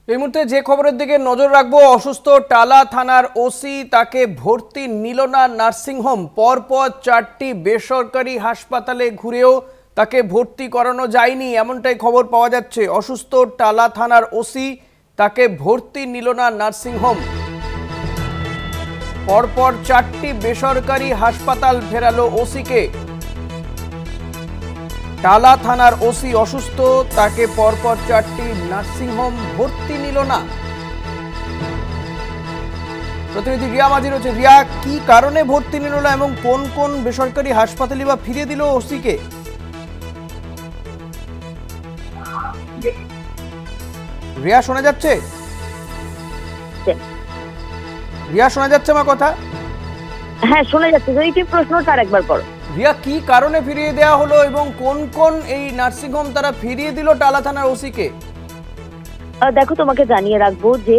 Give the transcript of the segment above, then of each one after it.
এই মুহূর্তে যে খবরের দিকে নজর রাখবো, অসুস্থ টালা থানার ওসি তাকে ভর্তি নিল না নার্সিংহোম। পরপর 4টি বেসরকারি হাসপাতালে ঘুরেও তাকে ভর্তি করানো যায়নি, এমনটাই খবর পাওয়া যাচ্ছে। অসুস্থ টালা থানার ওসি তাকে ভর্তি নিল না নার্সিংহোম। পরপর 4টি বেসরকারি হাসপাতাল ফেরালো ওসিকে। টালা থানার ওসি অসুস্থ, তাকে পরপর 4টি নার্সিংহোম ভর্তি নিল না। প্রতিনিধি রিয়া মাঝি রয়েছে। রিয়া, কি কারণে ভর্তি নিল না এবং কোন কোন বেসরকারি হাসপাতালে বা ফিরিয়ে দিল ওসিকে? রিয়া শোনা যাচ্ছে? রিয়া শোনা যাচ্ছে আমার কথা? হ্যাঁ শোনা যাচ্ছে। যদি তুমি প্রশ্নটা আরেকবার করো। রিয়া, কি কারণে ফিরিয়ে দেওয়া হলো এবং কোন কোন এই নার্সিংহোম তারা ফিরিয়ে দিল টালা থানার ওসিকে? দেখো, তোমাকে জানিয়ে রাখবো যে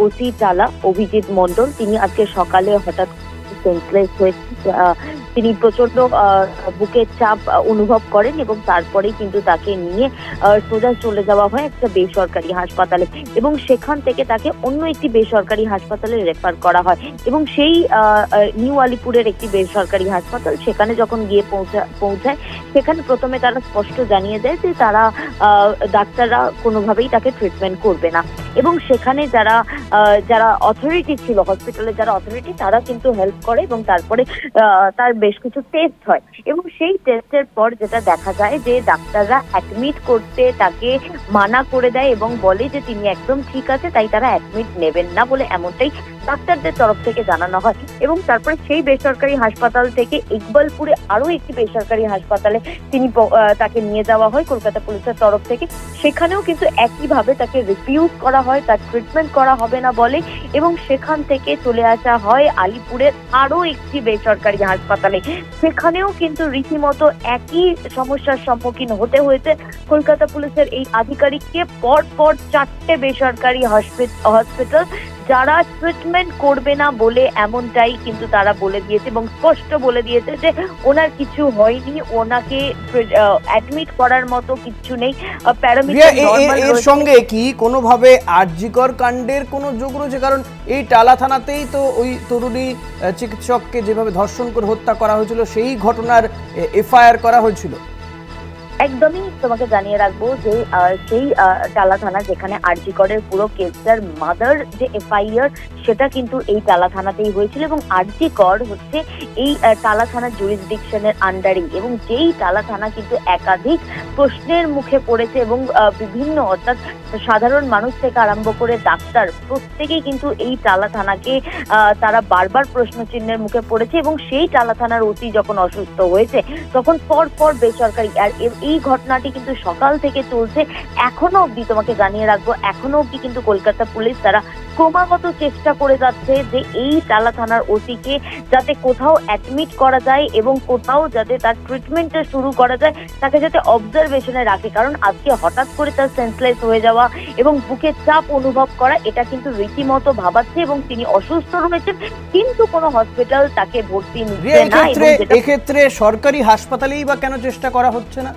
ওসি টালা অভিজিৎ মন্ডল তিনি আজকে সকালে হঠাৎ সেন্সলেস হয়েছে। তিনি প্রচন্ড বুকের চাপ অনুভব করেন এবং তারপরে কিন্তু তাকে নিয়ে সোজা চলে যাওয়া হয় একটা বেসরকারি হাসপাতালে এবং সেখান থেকে তাকে অন্য একটি বেসরকারি হাসপাতালে রেফার করা হয় এবং সেই নিউ আলিপুরের একটি বেসরকারি হাসপাতাল সেখানে যখন গিয়ে পৌঁছায় সেখানে প্রথমে তারা স্পষ্ট জানিয়ে দেয় যে তারা ডাক্তাররা কোনোভাবেই তাকে ট্রিটমেন্ট করবে না এবং সেখানে যারা অথরিটি ছিল, হসপিটালে যারা অথরিটি, তারা কিন্তু হেল্প করে এবং তারপরে তার বেশ কিছু টেস্ট হয় এবং সেই টেস্টের পর যেটা দেখা যায় যে ডাক্তাররা অ্যাডমিট করতে তাকে মানা করে দেয় এবং বলে যে তিনি একদম ঠিক আছে, তাই তারা অ্যাডমিট নেবেন না বলে এমনটাই ডাক্তারদের তরফ থেকে জানানো হয় এবং তারপরে সেই বেসরকারি হাসপাতাল থেকে ইকবালপুরে আরো একটি বেসরকারি হাসপাতালে তাকে নিয়ে যাওয়া হয় কলকাতা পুলিশের তরফ থেকে। সেখানেও কিন্তু একইভাবে তাকে রিফিউজ করা হয়, তার ট্রিটমেন্ট করা হবে না বলে এবং সেখান থেকে চলে আসা হয় আলিপুরের আরো একটি বেসরকারি হাসপাতালে। সেখানেও কিন্তু রীতিমতো একই সমস্যার সম্মুখীন হতে হয়েছে কলকাতা পুলিশের এই আধিকারিককে। পরপর 4টে বেসরকারি হসপিটাল যারা ট্রিটমেন্ট করবে না বলে এমনটাই কিন্তু তারা বলে দিয়েছে এবং স্পষ্ট বলে দিয়েছে যে ওনার কিছু হয়নি, ওনাকে অ্যাডমিট করার মতো কিছু নেই। এর সঙ্গে কি কোনোভাবে আরজিকর কাণ্ডের কোনো যোগ রয়েছে? কারণ এই টালা থানাতেই তো ওই তরুণী চিকিৎসককে যেভাবে ধর্ষণ করে হত্যা করা হয়েছিল সেই ঘটনার এফআইআর করা হয়েছিল। একদমই তোমাকে জানিয়ে রাখবো যে সেই টালা থানা যেখানে আরজি করের পুরো কেসটার মাদার যে এফআইআর সেটা কিন্তু এই টালা থানাতেই হয়েছিল এবং আরজি কর হচ্ছে এই টালা থানার জুরিসডিকশনের আন্ডারে এবং যেই টালা থানা কিন্তু একাধিক প্রশ্নের মুখে পড়েছে এবং বিভিন্ন অর্থাৎ সাধারণ মানুষ থেকে আরম্ভ করে ডাক্তার প্রত্যেকেই কিন্তু এই টালা থানাকে তারা বারবার প্রশ্ন চিহ্নের মুখে পড়েছে এবং সেই টালা থানার ওসি যখন অসুস্থ হয়েছে তখন পর বেসরকারি আর এই ঘটনাটি কিন্তু সকাল থেকে চলছে এখনো অব্দি। তোমাকে জানিয়ে রাখবো এখনো অব্দি কিন্তু কলকাতা পুলিশ তারা ক্রমাগত চেষ্টা করে যাচ্ছে যে এই টালা থানার ওসিকে যাতে কোথাও অ্যাডমিট করা যায় এবং কোথাও যাতে তার ট্রিটমেন্টটা শুরু করা যায়, তাকে যাতে অবজারভেশনে রাখে। কারণ আজকে হঠাৎ করে তার সেন্সলেস হয়ে যাওয়া এবং বুকের চাপ অনুভব করা এটা কিন্তু রীতিমতো ভাবাচ্ছে এবং তিনি অসুস্থ রয়েছেন কিন্তু কোনো হসপিটাল তাকে ভর্তি নিচ্ছে না। এক্ষেত্রে সরকারি হাসপাতালেই বা কেন চেষ্টা করা হচ্ছে না?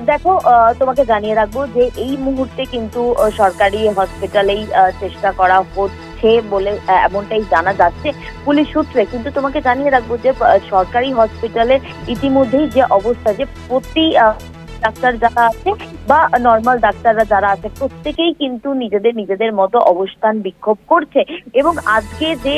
দেখো, তোমাকে জানিয়ে রাখবো যে এই মুহূর্তে কিন্তু সরকারি হসপিটালেই চেষ্টা করা হচ্ছে বলে এমনটাই জানা যাচ্ছে পুলিশ সূত্রে। কিন্তু তোমাকে জানিয়ে রাখবো যে সরকারি হসপিটালের ইতিমধ্যেই যে অবস্থা, যে প্রতি ডাক্তার যারা আছে বা নর্মাল ডাক্তাররা যারা আছে প্রত্যেকেই কিন্তু নিজেদের মতো অবস্থান বিক্ষোভ করছে এবং আজকে যে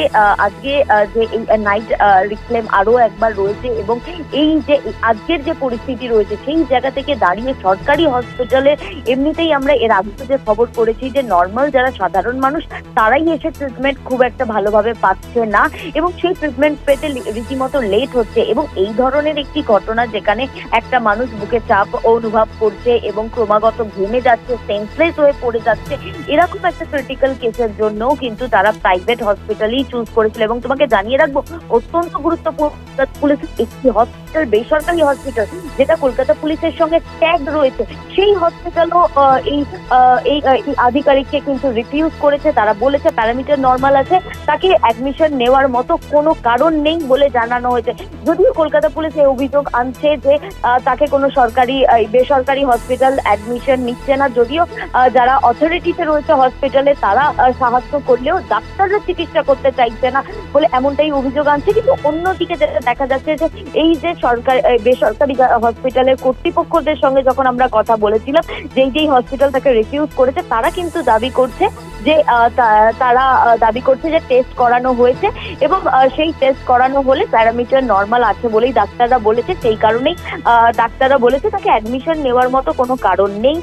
এই নাইট রিক্লেম আরো একবার রয়েছে এবং এই যে আজকের যে পরিস্থিতি রয়েছে সেই জায়গা থেকে দাঁড়িয়ে সরকারি হসপিটালে এমনিতেই আমরা এর আগে যে খবর করেছি যে নর্মাল যারা সাধারণ মানুষ তারাই এসে ট্রিটমেন্ট খুব একটা ভালোভাবে পাচ্ছে না এবং সেই ট্রিটমেন্ট পেতে রীতিমতো লেট হচ্ছে এবং এই ধরনের একটি ঘটনা যেখানে একটা মানুষ বুকে চাপ অনুভব করছে এবং ক্রমাগত ঘেমে যাচ্ছে, সেন্সলেস হয়ে পড়ে যাচ্ছে, এরকম একটা ক্রিটিক্যাল কেসের জন্য কিন্তু তারা প্রাইভেট হসপিটালই চুজ করেছিল। এবং তোমাকে জানিয়ে রাখবো অত্যন্ত গুরুত্বপূর্ণ পুলিশের একটি হসপিটাল, বেসরকারি হসপিটাল যেটা কলকাতা পুলিশের সঙ্গে ট্যাগ রয়েছে, সেই হসপিটালও এই আধিকারিককে কিন্তু রিফিউজ করেছে। তারা বলেছে প্যারামিটার নর্মাল আছে, তাকে অ্যাডমিশন নেওয়ার মতো কোনো কারণ নেই বলে জানানো হয়েছে। যদিও কলকাতা পুলিশ এই অভিযোগ আনছে যে তাকে কোনো বেসরকারি হসপিটাল অ্যাডমিশন নিচ্ছে না, যদিও যারা অথরিটিতে রয়েছে হসপিটালে তারা সাহায্য করলেও ডাক্তাররা চিকিৎসা করতে চাইছে না বলে এমনটাই অভিযোগ আনছে। কিন্তু অন্যদিকে যেটা দেখা যাচ্ছে যে এই যে বেসরকারি হসপিটালের কর্তৃপক্ষদের সঙ্গে যখন আমরা কথা বলেছিলাম, যেই হসপিটাল তাকে রিফিউজ করেছে, তারা কিন্তু দাবি করছে যে টেস্ট করানো হয়েছে এবং সেই টেস্ট করানো হলে প্যারামিটার নর্মাল আছে বলেই ডাক্তাররা বলেছে। সেই কারণেই ডাক্তাররা বলেছে তাকে অ্যাডমিশন নেওয়ার মতো কোনো কারণ নেই।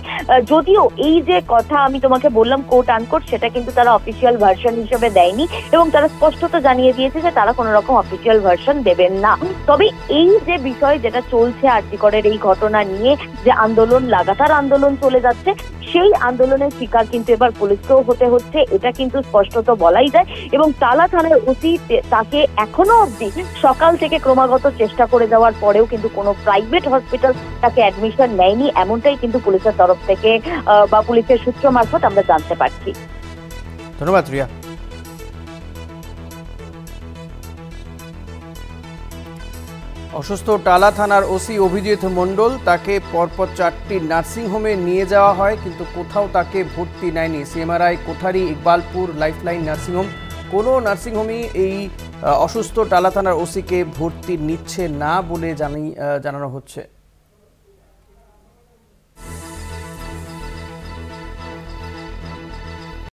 যদিও এই যে কথা আমি তোমাকে বললাম কোট আনকোট, সেটা কিন্তু তারা অফিসিয়াল ভার্সন হিসেবে দেয়নি এবং তারা স্পষ্টত জানিয়ে দিয়েছে যে তারা কোনো রকম অফিসিয়াল ভার্সন দেবেন না। তবে এই যে বিষয় যেটা চলছে আর.জি. করের এই ঘটনা নিয়ে যে আন্দোলন, লাগাতার আন্দোলন চলে যাচ্ছে, সেই আন্দোলনের শিকার কিন্তু এবার পুলিশকেও হতে হচ্ছে, এটা কিন্তু স্পষ্টত বলাই যায়। এবং টালা থানার ওসি তাকে এখনো অবধি সকাল থেকে ক্রমাগত চেষ্টা করে যাওয়ার পরেও কিন্তু কোনো প্রাইভেট হসপিটাল তাকে অ্যাডমিশন নেয়নি, এমনটাই কিন্তু পুলিশের তরফ থেকে বা পুলিশের সূত্র মারফত আমরা জানতে পারছি। ধন্যবাদ রিয়া। অসুস্থ টালা থানার ওসি অভিজিৎ মণ্ডল, তাকে পরপর 4টি নার্সিংহোমে নিয়ে যাওয়া হয়, কিন্তু কোথাও তাকে ভর্তি নেয়নি। CMRI, Kothari, Ekbalpur, lifeline nursing home, কোনো নার্সিংহোমই এই অসুস্থ টালা থানার ওসিকে ভর্তি নিচ্ছে না বলে জানানো হচ্ছে।